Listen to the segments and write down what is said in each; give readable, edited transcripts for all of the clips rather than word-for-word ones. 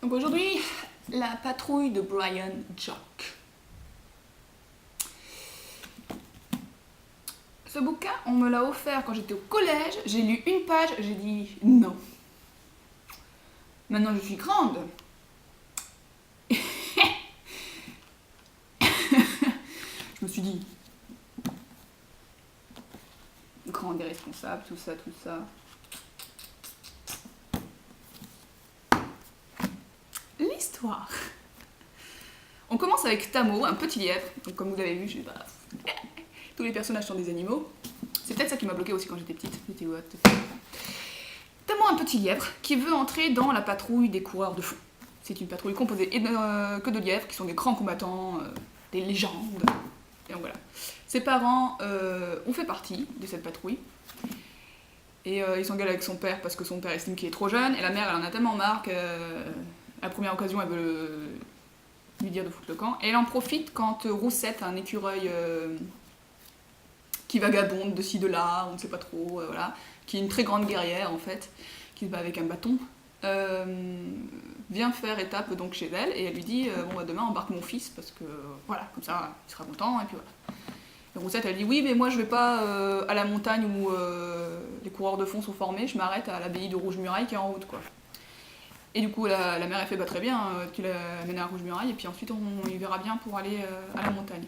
Donc aujourd'hui, la patrouille de Brian Jock. Ce bouquin, on me l'a offert quand j'étais au collège, j'ai lu une page, j'ai dit non. Maintenant je suis grande. Je me suis dit, grande et responsable, tout ça, tout ça. L'histoire. On commence avec Tamo, un petit lièvre. Donc comme vous l'avez vu, je sais pas. Tous les personnages sont des animaux. C'est peut-être ça qui m'a bloqué aussi quand j'étais petite. J'étais what the fuck. Tamo, un petit lièvre qui veut entrer dans la patrouille des coureurs de fond. C'est une patrouille composée que de lièvres qui sont des grands combattants, des légendes. Et donc voilà. Ses parents ont fait partie de cette patrouille. Et il s'engueule avec son père parce que son père estime qu'il est trop jeune. Et la mère, elle en a tellement marre qu'à la première occasion, elle veut lui dire de foutre le camp. Et elle en profite quand Roussette, un écureuil qui vagabonde de ci, de là, on ne sait pas trop, voilà, qui est une très grande guerrière en fait, qui se bat avec un bâton, vient faire étape donc chez elle et elle lui dit bon bah demain embarque mon fils parce que voilà, comme ça il sera content et puis voilà. Et Roussette elle dit oui mais moi je vais pas à la montagne où les coureurs de fond sont formés, je m'arrête à l'abbaye de Rouge-Muraille qui est en route quoi. Et du coup la mère elle fait bah très bien, tu l'amènes à Rouge-Muraille et puis ensuite on y verra bien pour aller à la montagne.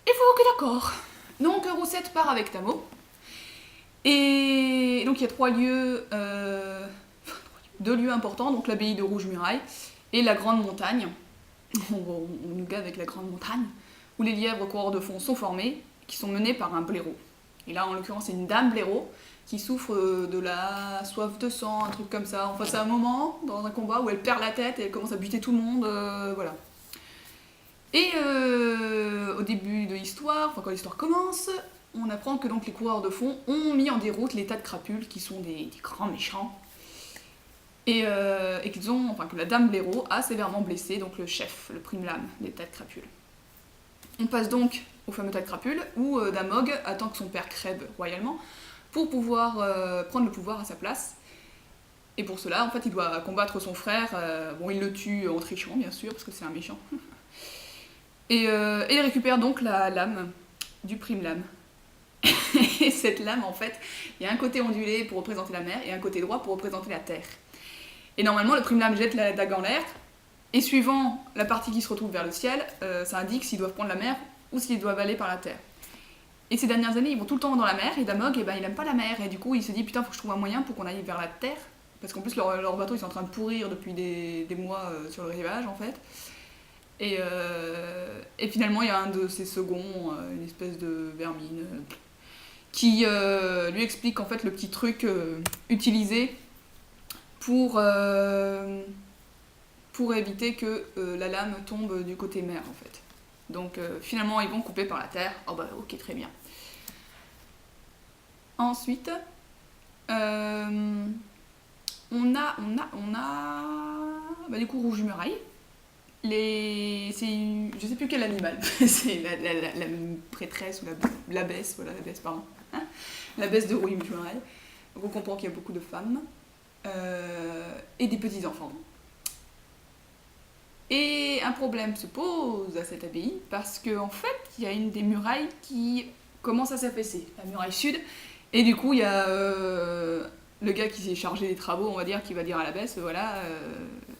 Il faut que d'accord. Donc Roussette part avec Tamo. Et donc il y a deux lieux importants, donc l'abbaye de Rouge-Muraille et la Grande Montagne. On nous gave avec la Grande Montagne, où les lièvres coureurs de fond sont formés, qui sont menés par un blaireau. Et là en l'occurrence c'est une dame blaireau qui souffre de la soif de sang, un truc comme ça. Enfin c'est un moment dans un combat où elle perd la tête et elle commence à buter tout le monde, voilà. Et au début de l'histoire, enfin quand l'histoire commence, on apprend que donc les coureurs de fond ont mis en déroute les tas de crapules qui sont des grands méchants et que la dame blaireau a sévèrement blessé donc le chef, le prime lame des tas de crapules. On passe donc au fameux tas de crapules où Damog attend que son père crève royalement pour pouvoir prendre le pouvoir à sa place. Et pour cela, en fait, il doit combattre son frère. Bon, il le tue en trichant, bien sûr, parce que c'est un méchant. Et il récupère donc la lame du prime lame. Et cette lame, en fait, il y a un côté ondulé pour représenter la mer et un côté droit pour représenter la terre. Et normalement, le prime lame jette la dague en l'air, et suivant la partie qui se retrouve vers le ciel, ça indique s'ils doivent prendre la mer ou s'ils doivent aller par la terre. Et ces dernières années, ils vont tout le temps dans la mer, et Damog, il aime pas la mer, et du coup, il se dit putain, faut que je trouve un moyen pour qu'on aille vers la terre, parce qu'en plus, leur bateau, ils sont en train de pourrir depuis des mois sur le rivage, en fait. Et finalement, il y a un de ses seconds, une espèce de vermine, qui lui explique en fait le petit truc utilisé pour éviter que la lame tombe du côté mer en fait. Donc finalement, ils vont couper par la terre. Oh bah ok, très bien. Ensuite, on a bah, du coup Rouge-Muraille. Je sais plus quel animal, c'est la prêtresse ou l'abbesse, voilà, l'abbesse, pardon. Hein, l'abbesse de Rouge-Muraille. Donc on comprend qu'il y a beaucoup de femmes et des petits-enfants. Et un problème se pose à cette abbaye parce qu'en fait, il y a une des murailles qui commence à s'affaisser, la muraille sud, et du coup, il y a le gars qui s'est chargé des travaux, on va dire, qui va dire à l'abbesse, voilà,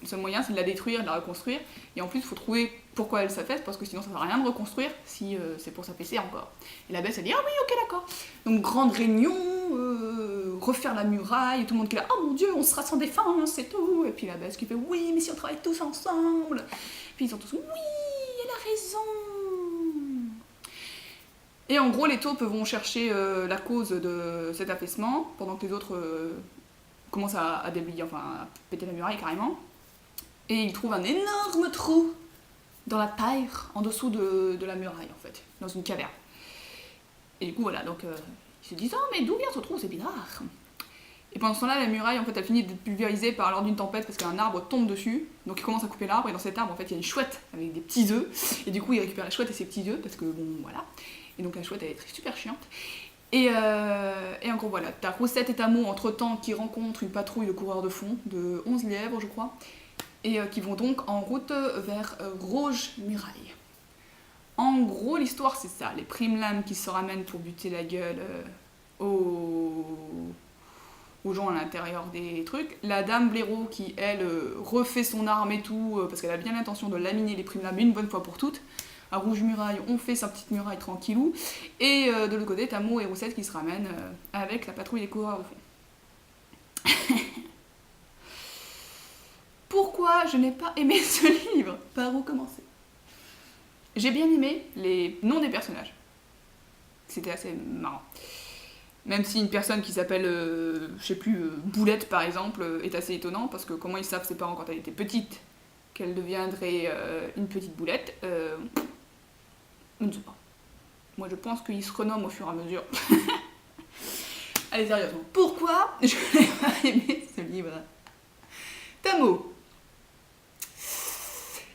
le seul moyen c'est de la détruire, de la reconstruire, et en plus il faut trouver pourquoi elle s'affaisse, parce que sinon ça ne sert à rien de reconstruire si c'est pour s'affaisser encore. Et l'abbesse elle dit ah oui ok d'accord. Donc grande réunion, refaire la muraille, tout le monde qui est là, oh mon dieu on sera sans défense c'est tout, et puis l'abbesse qui fait oui mais si on travaille tous ensemble, puis ils sont tous oui elle a raison. Et en gros, les taupes vont chercher la cause de cet affaissement, pendant que les autres commencent à déblayer, enfin à péter la muraille carrément. Et ils trouvent un énorme trou dans la terre, en dessous de la muraille en fait, dans une caverne. Et du coup voilà, donc ils se disent « Oh mais d'où vient ce trou, c'est bizarre !» Et pendant ce temps-là, la muraille en fait, elle finit d'être pulvérisée lors d'une tempête parce qu'un arbre tombe dessus. Donc ils commencent à couper l'arbre et dans cet arbre en fait il y a une chouette avec des petits œufs. Et du coup ils récupèrent la chouette et ses petits œufs parce que bon voilà. Et donc la chouette elle est super chiante. Et en gros, voilà, t'as Roussette et Tamo, entre-temps, qui rencontrent une patrouille de coureurs de fond, de 11 lièvres, je crois, et qui vont donc en route vers Rouge-Muraille. En gros, l'histoire, c'est ça. Les primes-lames qui se ramènent pour buter la gueule aux gens à l'intérieur des trucs. La dame Blaireau qui, elle, refait son arme et tout, parce qu'elle a bien l'intention de laminer les primes-lames une bonne fois pour toutes. À Rouge-Muraille, on fait sa petite muraille tranquillou. Et de l'autre côté, Tamo et Roussette qui se ramènent avec la patrouille des coureurs de fond. Pourquoi je n'ai pas aimé ce livre? Par où commencer? J'ai bien aimé les noms des personnages. C'était assez marrant. Même si une personne qui s'appelle, je sais plus, Boulette par exemple, est assez étonnant, parce que comment ils savent ses parents quand elle était petite qu'elle deviendrait une petite boulette, je ne sais pas. Moi je pense qu'ils se renomment au fur et à mesure. Allez, sérieusement, pourquoi je n'ai pas aimé ce livre? Tamo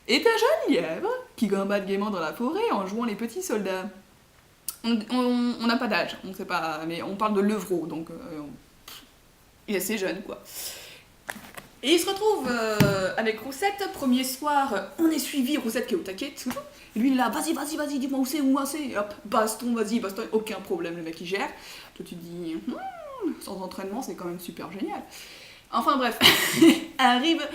est un jeune lièvre qui gambade gaiement dans la forêt en jouant les petits soldats. On n'a pas d'âge, on sait pas, mais on parle de Levrault, donc il est assez jeune, quoi. Et il se retrouve avec Roussette, premier soir, on est suivi, Roussette qui est au taquet, et lui il est là, vas-y, dis-moi où c'est, et hop, baston, aucun problème, le mec il gère. Toi tu te dis, sans entraînement c'est quand même super génial. Enfin bref, arrive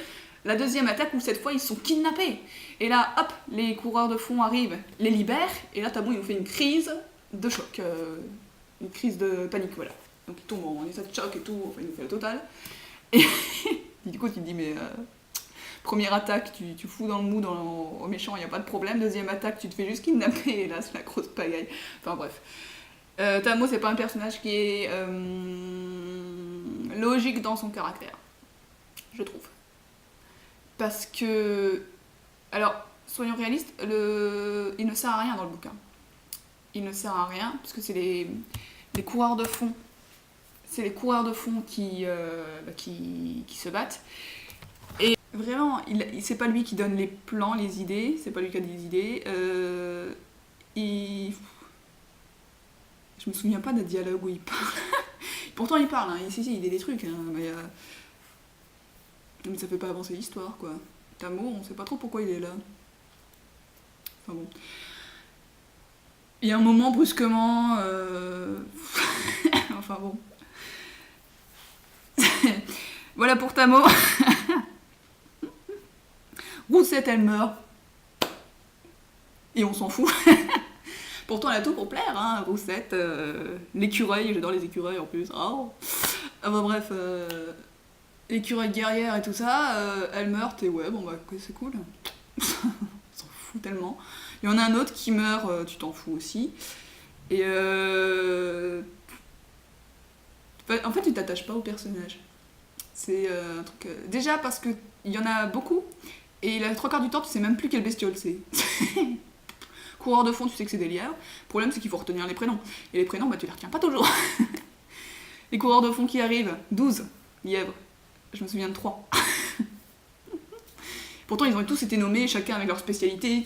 la deuxième attaque où cette fois ils sont kidnappés. Et là, hop, les coureurs de fond arrivent, les libèrent, et là Tamo il nous fait une crise de choc, une crise de panique, voilà. Donc il tombe en état de choc et tout, enfin il nous fait le total. Et du coup tu te dis mais première attaque tu fous dans le mou au méchant, il n'y a pas de problème. Deuxième attaque tu te fais juste kidnapper et là c'est la grosse pagaille. Enfin bref. Tamo c'est pas un personnage qui est logique dans son caractère, je trouve. Parce que, alors soyons réalistes, il ne sert à rien dans le bouquin. Il ne sert à rien parce que c'est les coureurs de fond. C'est les coureurs de fond qui se battent. Et vraiment, c'est pas lui qui donne les plans, les idées, c'est pas lui qui a des idées. Je me souviens pas d'un dialogue où il parle. Pourtant il parle, hein. Il dit des trucs, hein, mais ça fait pas avancer l'histoire, quoi. Tamo, on sait pas trop pourquoi il est là. Enfin bon. Il y a un moment, brusquement... enfin bon. Voilà pour Tamo. Roussette, elle meurt. Et on s'en fout. Pourtant, elle a tout pour plaire, hein, Roussette. L'écureuil, j'adore les écureuils en plus. Oh. Enfin bref, l'écureuil guerrière et tout ça, elle meurt et ouais, bon bah c'est cool. On s'en fout tellement. Il y en a un autre qui meurt, tu t'en fous aussi. Et en fait, tu t'attaches pas au personnage. C'est un truc. Déjà parce qu'il y en a beaucoup, et la trois quarts du temps, tu sais même plus quelle bestiole c'est. Coureur de fond, tu sais que c'est des lièvres. Le problème, c'est qu'il faut retenir les prénoms. Et les prénoms, bah tu les retiens pas toujours. Les coureurs de fond qui arrivent, 12 lièvres. Je me souviens de 3. Pourtant, ils ont tous été nommés, chacun avec leur spécialité.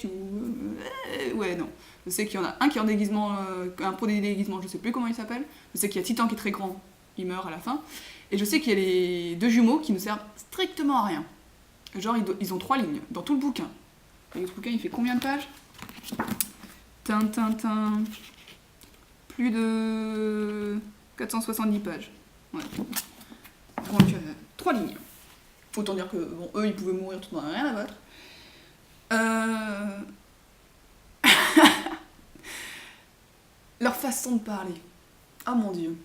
Ouais, non. Je sais qu'il y en a un qui est en déguisement, un pro des déguisements, je sais plus comment il s'appelle. Je sais qu'il y a Titan qui est très grand, il meurt à la fin. Et je sais qu'il y a les deux jumeaux qui ne servent strictement à rien. Genre, ils ont 3 lignes dans tout le bouquin. Et le bouquin, il fait combien de pages? Tintin. Plus de 470 pages. Ouais. Donc, 3 lignes. Autant dire que, bon, eux, ils pouvaient mourir tout dans rien à battre. Leur façon de parler. Oh mon dieu.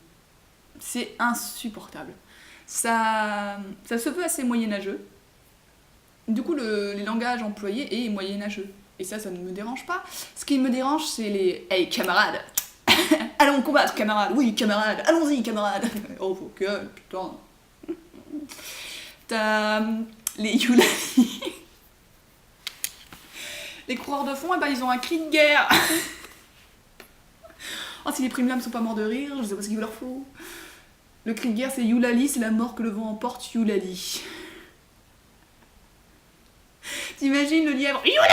C'est insupportable. Ça se veut assez moyenâgeux. Du coup, les langages employés est moyenâgeux. Et ça ne me dérange pas. Ce qui me dérange, c'est les « Hey, camarades !»« Allons combattre, camarades !»« Oui, camarades !»« Allons-y, camarades !» Oh, faut que, putain. T'as les Yulali. Les coureurs de fond, eh ben, ils ont un cri de guerre. Oh, si les primes-lames sont pas morts de rire, je sais pas ce qu'il leur faut. Le cri de guerre, c'est Yulali, c'est la mort que le vent emporte, Yulali. T'imagines le lièvre, Yulali,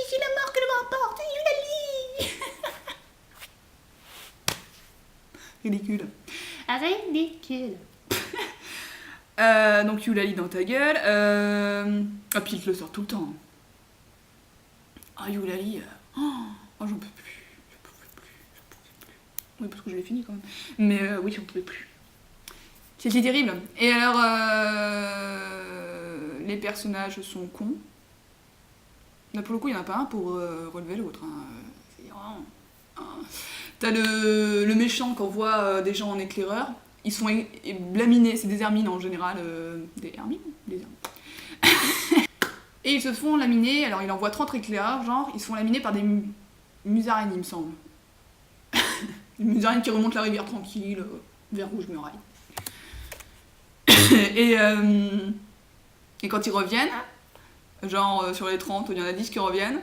c'est la mort que le vent emporte, Yulali. Ridicule. Ridicule. Donc Eulalie dans ta gueule. Ah, puis il te le sort tout le temps. Ah, Eulalie. Oh, j'en peux plus. Oui, parce que je l'ai fini quand même. Mais oui, j'en pouvais plus. C'était terrible. Et alors, les personnages sont cons. Là, pour le coup, il n'y en a pas un pour relever l'autre. Hein. C'est vraiment... T'as le méchant qui envoie des gens en éclaireur. Ils sont blaminés, c'est des hermines en général. Des hermines. Et ils se font laminer, alors il envoie 30 éclaireurs, genre, ils se font laminer par des musaraignes, il me semble. Des musaraignes qui remontent la rivière tranquille, vers Rouge-Muraille. Et quand ils reviennent, genre sur les 30, il y en a 10 qui reviennent,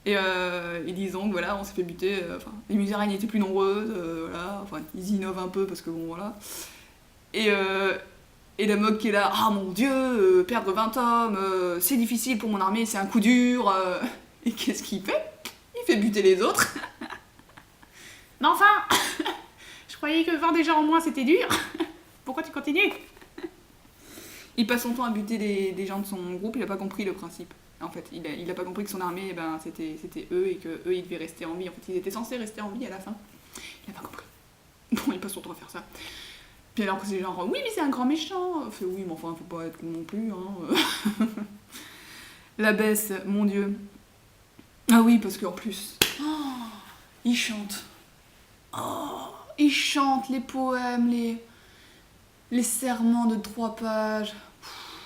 et ils disent donc, voilà, on s'est fait buter, les musaraignes étaient plus nombreuses, voilà, enfin, ils innovent un peu parce que bon, voilà. Et la Mog qui est là, ah mon dieu, perdre 20 hommes, c'est difficile pour mon armée, c'est un coup dur. Et qu'est-ce qu'il fait? Il fait buter les autres. Mais enfin, je croyais que 20 déjà en moins c'était dur. Pourquoi tu continues? Il passe son temps à buter des gens de son groupe, il a pas compris le principe. En fait, il a pas compris que son armée, eh ben, c'était eux et que eux ils devaient rester en vie. En fait, ils étaient censés rester en vie à la fin. Il a pas compris. Bon, il passe son temps à faire ça. Puis alors que c'est genre, oui, mais c'est un grand méchant. Fait, oui, mais enfin, faut pas être con non plus. Hein. La baisse, mon dieu. Ah oui, parce qu'en plus, il chante. Il chante les poèmes, les serments de 3 pages.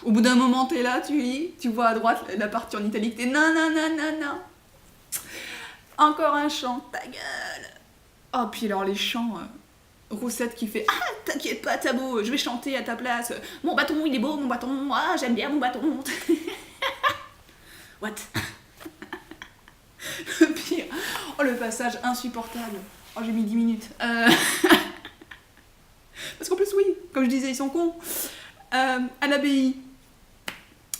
Au bout d'un moment, t'es là, tu lis, tu vois à droite la partie en italique, t'es non, non, non, non, non. Encore un chant, ta gueule. Oh, puis alors les chants... Roussette qui fait ah t'inquiète pas Tabo, je vais chanter à ta place. Mon bâton il est beau mon bâton, ah j'aime bien mon bâton. What? Le pire, oh le passage insupportable. Oh j'ai mis 10 minutes. Parce qu'en plus oui, comme je disais ils sont cons. À l'abbaye,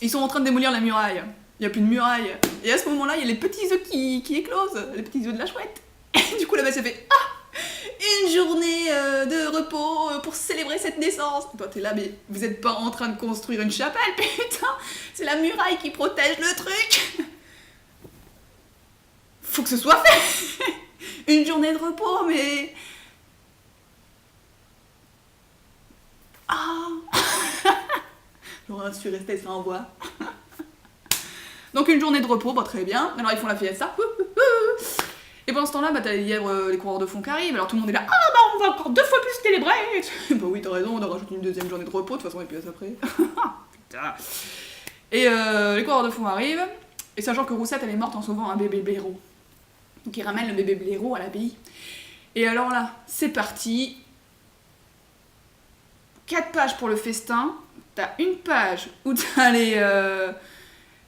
ils sont en train de démolir la muraille. Il n'y a plus de muraille. Et à ce moment-là il y a les petits œufs qui éclosent, les petits œufs de la chouette. Et du coup la baisse elle fait ah une journée de repos pour célébrer cette naissance. Toi, t'es là, mais vous êtes pas en train de construire une chapelle, putain. C'est la muraille qui protège le truc. Faut que ce soit fait. Une journée de repos, mais... Ah. Je suis restée sans voix. Donc une journée de repos, bah, très bien. Alors ils font la fiesta. Et pendant ce temps-là, bah, t'as les lièvres, les coureurs de fond qui arrivent, alors tout le monde est là, ah bah on va encore 2 fois plus célébrer. Bah oui, t'as raison, on a rajouté une deuxième journée de repos, de toute façon, et puis après. Putain. Et les coureurs de fond arrivent, et sachant que Roussette, elle est morte en sauvant un bébé blaireau. Donc ils ramènent le bébé blaireau à l'abbaye. Et alors là, c'est parti. 4 pages pour le festin, t'as une page où t'as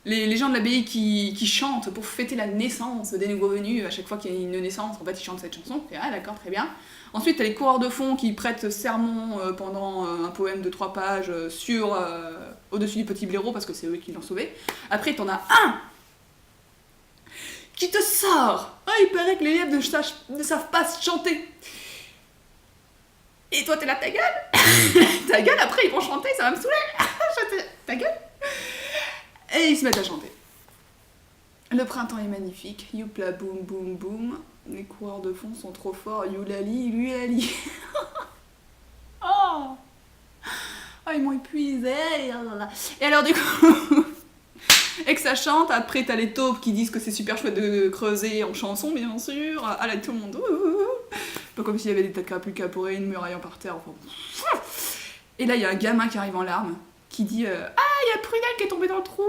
les gens de l'abbaye qui chantent pour fêter la naissance des nouveaux venus. À chaque fois qu'il y a une naissance, en fait, ils chantent cette chanson. Et, ah, d'accord, très bien. Ensuite, t'as les coureurs de fond qui prêtent sermon pendant un poème de 3 pages au-dessus du petit blaireau, parce que c'est eux qui l'ont sauvé. Après, t'en as un qui te sort. Ah, il paraît que les lièvres ne savent pas chanter. Et toi, t'es là, ta gueule. Ta gueule, après, ils vont chanter, ça va me saouler. Ta gueule. Et ils se mettent à chanter. Le printemps est magnifique, youpla boum boum boum. Les coureurs de fond sont trop forts, youlali, luali. Oh, ils m'ont épuisé. Et alors du coup, et que ça chante, après t'as les taupes qui disent que c'est super chouette de creuser en chanson, bien sûr. Ah là, tout le monde. Pas comme s'il y avait des tas de crapulles caporées, une muraille en parterre. Enfin. Et là, il y a un gamin qui arrive en larmes, qui dit ah, il y a Prunelle qui est tombée dans le trou.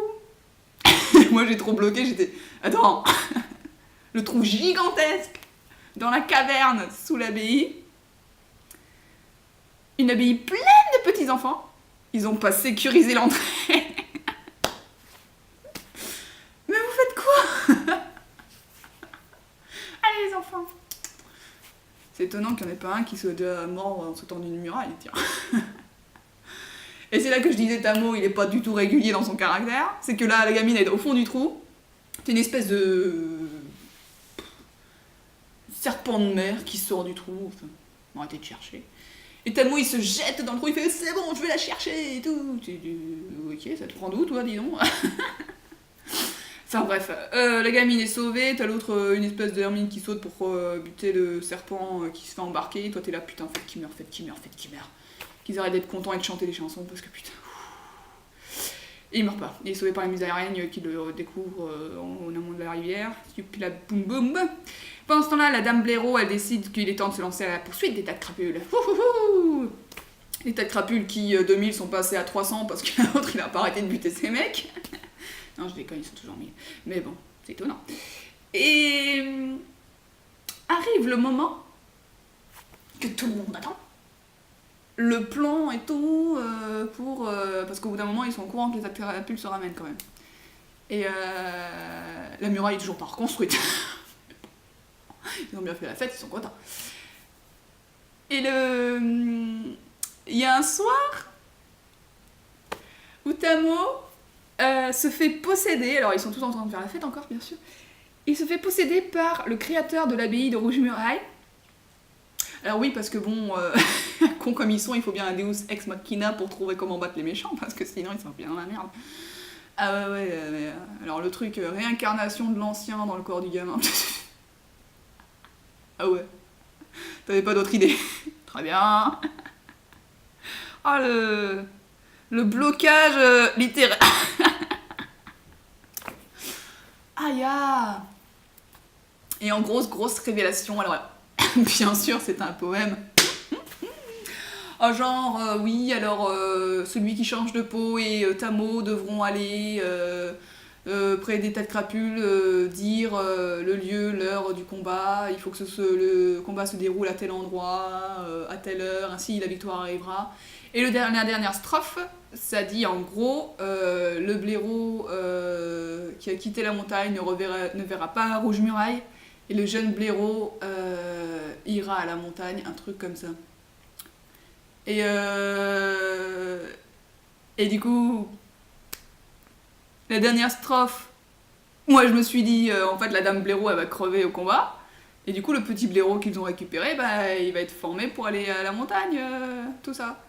Moi, j'ai trop bloqué, j'étais... Attends. Le trou gigantesque dans la caverne sous l'abbaye. Une abbaye pleine de petits-enfants. Ils ont pas sécurisé l'entrée. Mais vous faites quoi? Allez, les enfants. C'est étonnant qu'il n'y en ait pas un qui soit déjà mort en sautant d'une muraille, tiens. Et c'est là que je disais, Tamo, il est pas du tout régulier dans son caractère. C'est que là, la gamine est au fond du trou. C'est une espèce de serpent de mer qui sort du trou. Enfin, arrêtez de chercher. Et Tamo il se jette dans le trou, il fait c'est bon, je vais la chercher et tout. Ok, ça te prend d'où toi, dis donc. Enfin bref, la gamine est sauvée, t'as l'autre, une espèce d'hermine qui saute pour buter le serpent qui se fait embarquer. Toi t'es là, putain, faites qu'il meurt, faites qu'il meurt, faites qu'il meurt. Qu'ils arrêtent d'être contents et de chanter les chansons parce que putain. Et il meurt pas. Il est sauvé par les musaraignes qui le découvrent en amont de la rivière. Puis là, boum boum. Pendant ce temps-là, la dame blaireau, elle décide qu'il est temps de se lancer à la poursuite des tas de crapules. Les tas de crapules qui, 2000, sont passés à 300 parce que l'autre, il a pas arrêté de buter ses mecs. Non, je déconne, ils sont toujours 1000. Mais bon, c'est étonnant. Et arrive le moment que tout le monde attend. Le plan et tout, parce qu'au bout d'un moment, ils sont au courant que les crapules se ramènent quand même. Et la muraille est toujours pas reconstruite. Ils ont bien fait la fête, ils sont contents. Et il y a un soir où Tamo se fait posséder, alors ils sont tous en train de faire la fête encore, bien sûr. Il se fait posséder par le créateur de l'abbaye de Rouge-Muraille. Alors oui, parce que bon, cons comme ils sont, il faut bien un Deus Ex Machina pour trouver comment battre les méchants, parce que sinon ils sont bien dans la merde. Ah ouais, mais, alors le truc, réincarnation de l'ancien dans le corps du gamin. Ah ouais, t'avais pas d'autre idée. Très bien. Oh le blocage littéraire. Aïe ah. Et en grosse révélation, alors bien sûr c'est un poème. Genre, oui, alors celui qui change de peau et Tamo devront aller près des tas de crapules, dire le lieu, l'heure du combat, il faut que le combat se déroule à tel endroit, à telle heure, ainsi la victoire arrivera. Et la dernière strophe, ça dit en gros, le blaireau qui a quitté la montagne ne verra pas Rouge-Muraille, et le jeune blaireau ira à la montagne, un truc comme ça. Et du coup, la dernière strophe, moi je me suis dit, en fait la dame blaireau elle va crever au combat, et du coup le petit blaireau qu'ils ont récupéré, bah, il va être formé pour aller à la montagne, tout ça.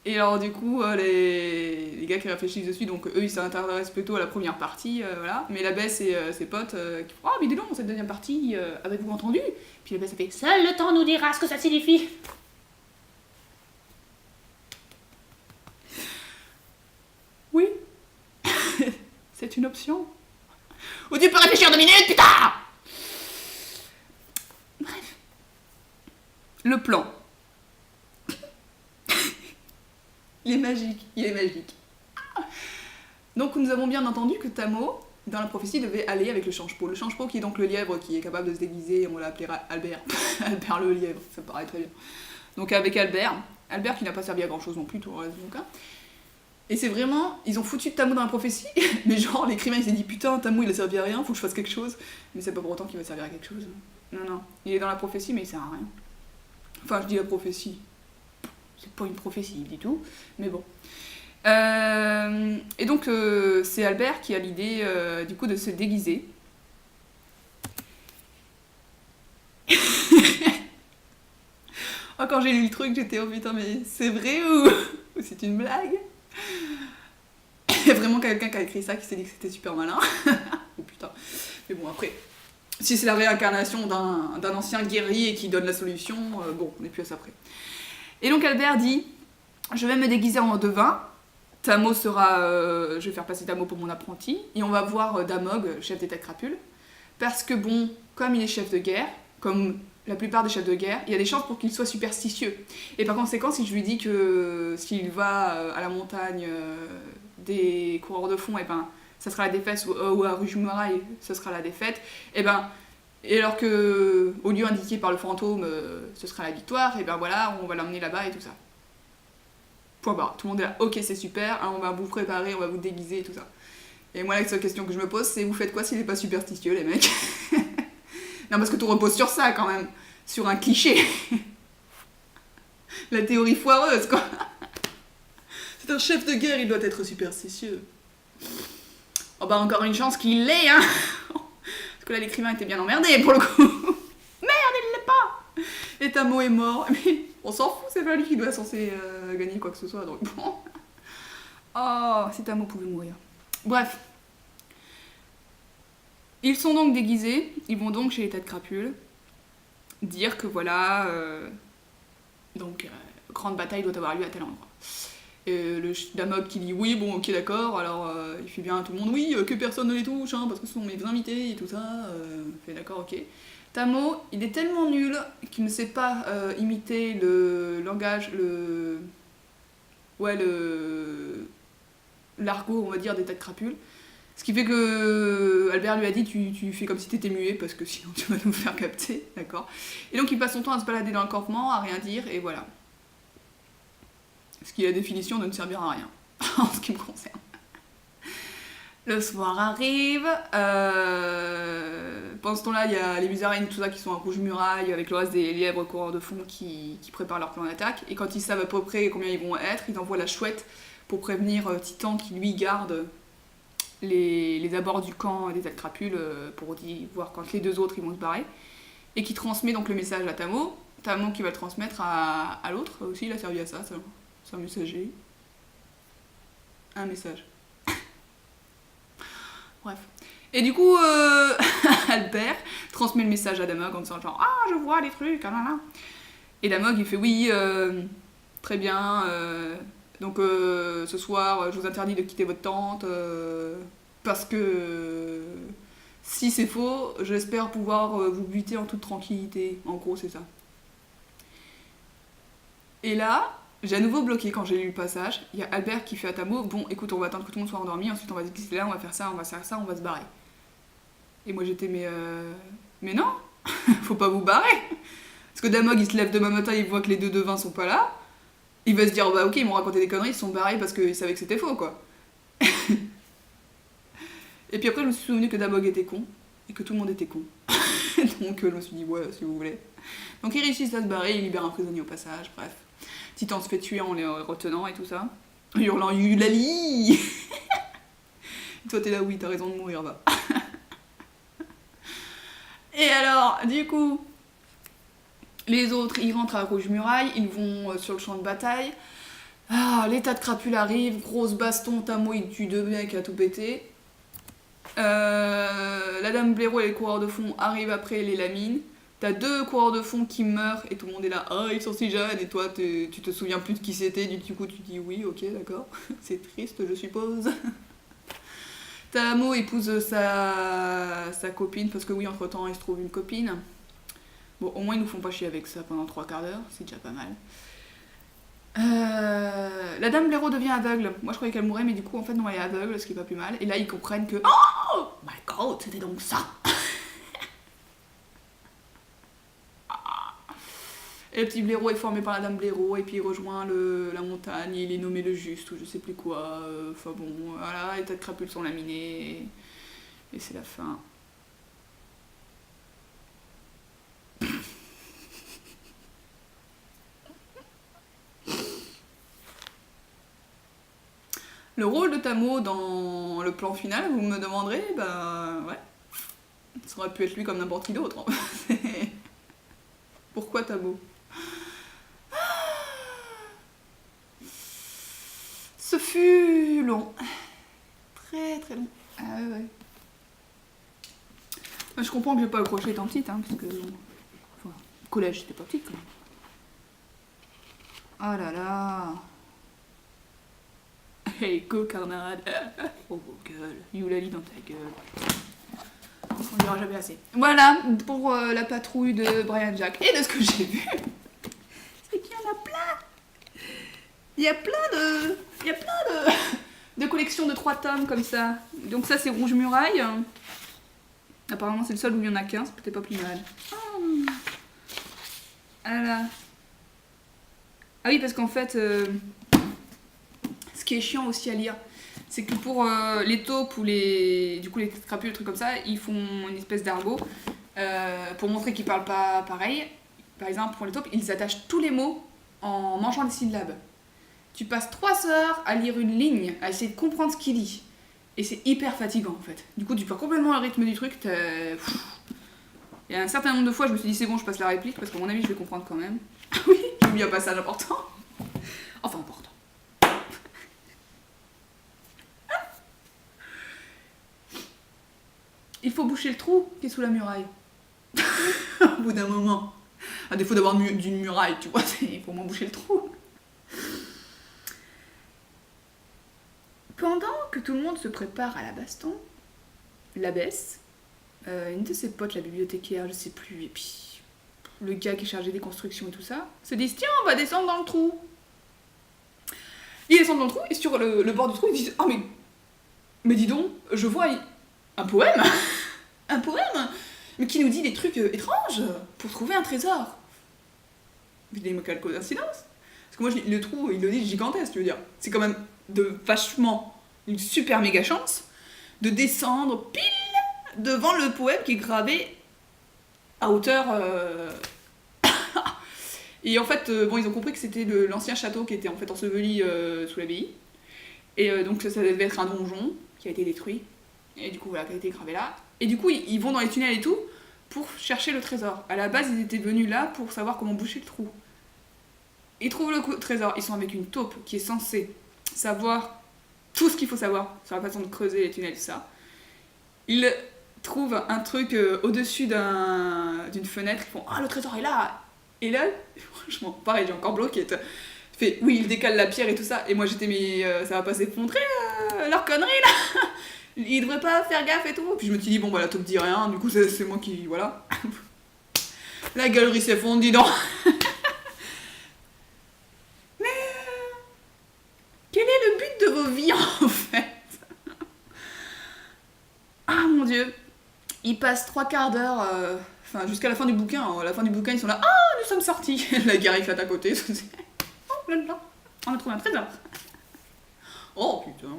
Et alors du coup, les gars qui réfléchissent dessus, donc eux ils s'intéressent plutôt à la première partie, voilà. Mais la Bess et ses potes qui font « Oh mais dis donc, cette deuxième partie, avez-vous entendu ?» Puis la Bess elle fait « Seul le temps nous dira ce que ça signifie !» Oui, c'est une option. Ou tu peux réfléchir 2 minutes, putain. Bref. Le plan. Il est magique. Donc nous avons bien entendu que Tamo, dans la prophétie, devait aller avec le change-peau. Le change-peau qui est donc le lièvre qui est capable de se déguiser, on l'appellera Albert. Albert le lièvre, ça paraît très bien. Donc avec Albert qui n'a pas servi à grand chose non plus, tout le reste du cas. Et c'est vraiment, ils ont foutu Tamo dans la prophétie, mais genre l'écrivain il s'est dit putain Tamo il a servi à rien, faut que je fasse quelque chose. Mais c'est pas pour autant qu'il va servir à quelque chose. Non, il est dans la prophétie mais il sert à rien. Enfin je dis la prophétie, c'est pas une prophétie du tout, mais bon. Et donc c'est Albert qui a l'idée du coup de se déguiser. Oh, quand j'ai lu le truc j'étais oh putain mais c'est vrai ou c'est une blague? Il y a vraiment quelqu'un qui a écrit ça qui s'est dit que c'était super malin. Oh putain. Mais bon, après, si c'est la réincarnation d'un ancien guerrier qui donne la solution, bon, on est plus à ça près. Et donc Albert dit, je vais me déguiser en devin. Tamo sera... je vais faire passer Tamo pour mon apprenti. Et on va voir Damog, chef des têtes crapules. Parce que bon, comme il est chef de guerre, comme la plupart des chefs de guerre, il y a des chances pour qu'il soit superstitieux. Et par conséquent, si je lui dis que s'il va à la montagne des coureurs de fond, et ben, ça sera la défaite, ou à Rouge-Muraille, ce sera la défaite, et ben, et alors que, au lieu indiqué par le fantôme, ce sera la victoire, et ben voilà, on va l'emmener là-bas et tout ça. Point barre. Tout le monde est là, ok, c'est super, hein, on va vous préparer, on va vous déguiser et tout ça. Et moi, la seule question que je me pose, c'est vous faites quoi s'il n'est pas superstitieux, les mecs? Non, parce que tout repose sur ça, quand même. Sur un cliché. La théorie foireuse, quoi. C'est un chef de guerre, il doit être superstitieux. Oh bah, encore une chance qu'il l'est, hein. Parce que là, l'écrivain était bien emmerdé, pour le coup. Merde, il l'est pas. Et Tamo est mort. Mais on s'en fout, c'est pas lui qui doit censé gagner quoi que ce soit. Donc bon. Oh, si Tamo pouvait mourir. Bref. Ils sont donc déguisés, ils vont donc chez les têtes crapules dire que voilà, grande bataille doit avoir lieu à tel endroit. Le Damog qui dit oui, bon ok d'accord, alors il fait bien à tout le monde, oui, que personne ne les touche, hein, parce que ce sont mes invités et tout ça, fait d'accord, ok. Tamo, il est tellement nul qu'il ne sait pas imiter le langage, l'argot, on va dire, des têtes crapules. Ce qui fait que Albert lui a dit tu fais comme si t'étais muet parce que sinon tu vas nous faire capter, d'accord. Et donc il passe son temps à se balader dans le campement, à rien dire, et voilà. Ce qui est la définition de ne servir à rien, en ce qui me concerne. Le soir arrive, pendant ce temps-là, il y a les musaraignes et tout ça qui sont à Rouge Muraille, avec le reste des lièvres coureurs de fond qui préparent leur plan d'attaque, et quand ils savent à peu près combien ils vont être, ils envoient la chouette pour prévenir Titan qui lui garde les abords du camp des têtes crapules pour voir quand les deux autres ils vont se barrer, et qui transmet donc le message à Tamo qui va le transmettre à l'autre aussi. Il a servi à ça, c'est un messager, un message. Bref. Et du coup Albert transmet le message à Damog en disant genre ah je vois des trucs, là. Et Damog il fait oui très bien, donc ce soir, je vous interdis de quitter votre tente parce que si c'est faux, j'espère pouvoir vous buter en toute tranquillité. En gros, c'est ça. Et là, j'ai à nouveau bloqué quand j'ai lu le passage. Il y a Albert qui fait à Tamo bon, écoute, on va attendre que tout le monde soit endormi, ensuite on va discuter là, on va faire ça, on va faire ça, on va se barrer. Et moi j'étais mais non, faut pas vous barrer. Parce que Damog il se lève demain matin, il voit que les deux devins sont pas là. Il va se dire, bah ok, ils m'ont raconté des conneries, ils se sont barrés parce qu'ils savaient que c'était faux, quoi. Et puis après, je me suis souvenu que Damog était con, et que tout le monde était con. Donc je me suis dit, ouais, si vous voulez. Donc ils réussissent à se barrer, ils libèrent un prisonnier au passage, bref. Titan se fait tuer en les retenant et tout ça. En hurlant, Yulali. Toi t'es là, oui, t'as raison de mourir, va. Et alors, du coup... Les autres, ils rentrent à Rouge Muraille, ils vont sur le champ de bataille. Ah, les tas de crapules arrivent, grosse baston, Tamo il tue deux mecs à tout péter. La dame blaireau et les coureurs de fond arrivent après, les lamines. T'as deux coureurs de fond qui meurent et tout le monde est là, ah ils sont si jeunes, et toi tu te souviens plus de qui c'était, du coup tu dis oui, ok, d'accord, c'est triste je suppose. Tamo épouse sa copine, parce que oui, entre temps il se trouve une copine. Bon, au moins ils nous font pas chier avec ça pendant 3/4 d'heure, c'est déjà pas mal. La dame blaireau devient aveugle. Moi je croyais qu'elle mourrait, mais du coup en fait non, elle est aveugle, ce qui est pas plus mal. Et là ils comprennent que oh my god, c'était donc ça. Et le petit blaireau est formé par la dame blaireau, et puis il rejoint la montagne, et il est nommé le juste, ou je sais plus quoi. Enfin bon, voilà, les tas de crapules sont laminés, et c'est la fin. Le rôle de Tamo dans le plan final, vous me demanderez, bah ouais, ça aurait pu être lui comme n'importe qui d'autre. Pourquoi Tamo? Ce fut long, très très long. Ah ouais. Je comprends que j'ai pas accroché étant petite, hein, parce que enfin, au collège j'étais pas petite quand même. Oh là là. Hey, go camarade. Oh gueule, Yulali dans ta gueule. On dira jamais assez. Voilà pour la patrouille de Brian Jack. Et de ce que j'ai vu, c'est qu'il y en a plein. Il y a plein de collections de 3 tomes comme ça. Donc ça c'est Rouge Muraille. Apparemment c'est le seul où il y en a qu'un, c'est peut-être pas plus mal. Oh. Voilà. Ah oui, parce qu'en fait, ce qui est chiant aussi à lire, c'est que pour les taupes ou les crapules, des trucs comme ça, ils font une espèce d'argot pour montrer qu'ils parlent pas pareil. Par exemple, pour les taupes, ils attachent tous les mots en mangeant des syllabes. Tu passes 3 heures à lire une ligne, à essayer de comprendre ce qu'il dit. Et c'est hyper fatigant en fait. Du coup, tu perds complètement le rythme du truc. Et un certain nombre de fois, je me suis dit, c'est bon, je passe la réplique, parce qu'à mon avis, je vais comprendre quand même. Ah oui, j'ai oublié un passage important. Enfin, important. Il faut boucher le trou qui est sous la muraille. Au bout d'un moment. À défaut d'avoir d'une muraille, tu vois, il faut au moins boucher le trou. Pendant que tout le monde se prépare à la baston, l'abbesse, une de ses potes, la bibliothécaire, je sais plus, et puis le gars qui est chargé des constructions et tout ça, se disent tiens, on va descendre dans le trou. Ils descendent dans le trou et sur le bord du trou, ils disent ah mais dis donc, je vois un poème, un poème, mais qui nous dit des trucs étranges pour trouver un trésor. Je dis mais quelle coïncidence. Parce que moi le trou, il le dit gigantesque, tu veux dire. C'est quand même vachement une super méga chance de descendre pile devant le poème qui est gravé à hauteur. Et en fait, bon, ils ont compris que c'était l'ancien château qui était en fait enseveli sous l'abbaye. Et donc ça devait être un donjon qui a été détruit. Et du coup, voilà, qui a été gravé là. Et du coup, ils vont dans les tunnels et tout pour chercher le trésor. À la base, ils étaient venus là pour savoir comment boucher le trou. Ils trouvent le trésor. Ils sont avec une taupe qui est censée savoir tout ce qu'il faut savoir sur la façon de creuser les tunnels, tout ça. Ils trouvent un truc au-dessus d'une fenêtre. Ils font ah, le trésor est là. Et là, franchement, pareil, j'ai encore bloqué. Fait oui, ils décalent la pierre et tout ça. Et moi j'étais mais ça va pas s'effondrer leur connerie là. Ils devraient pas faire gaffe et tout. Puis je me suis dit bon bah la taupe dit rien. Du coup c'est moi qui voilà. La galerie s'effondre, dis donc. Mais quel est le but de vos vies en fait? Ah mon dieu. Ils passent 3/4 d'heure, enfin jusqu'à la fin du bouquin. À la fin du bouquin, ils sont là. Ah, nous sommes sortis. La guerre éclate à côté. Oh là là, on a trouvé un trésor. Oh putain.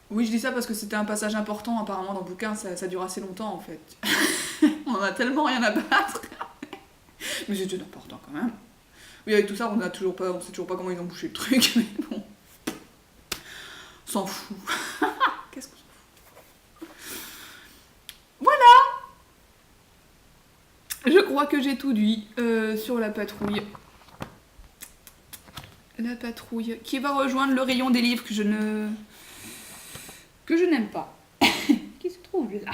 Oui, je dis ça parce que c'était un passage important apparemment dans le bouquin. Ça dure assez longtemps en fait. On en a tellement rien à battre. Mais c'était important quand même. Oui, avec tout ça, on sait toujours pas comment ils ont bouché le truc. Mais bon. On s'en fout. Qu'est-ce qu'on s'en fout? Voilà. Je crois que j'ai tout dit sur la patrouille. La patrouille qui va rejoindre le rayon des livres que je n'aime pas. Qui se trouve là.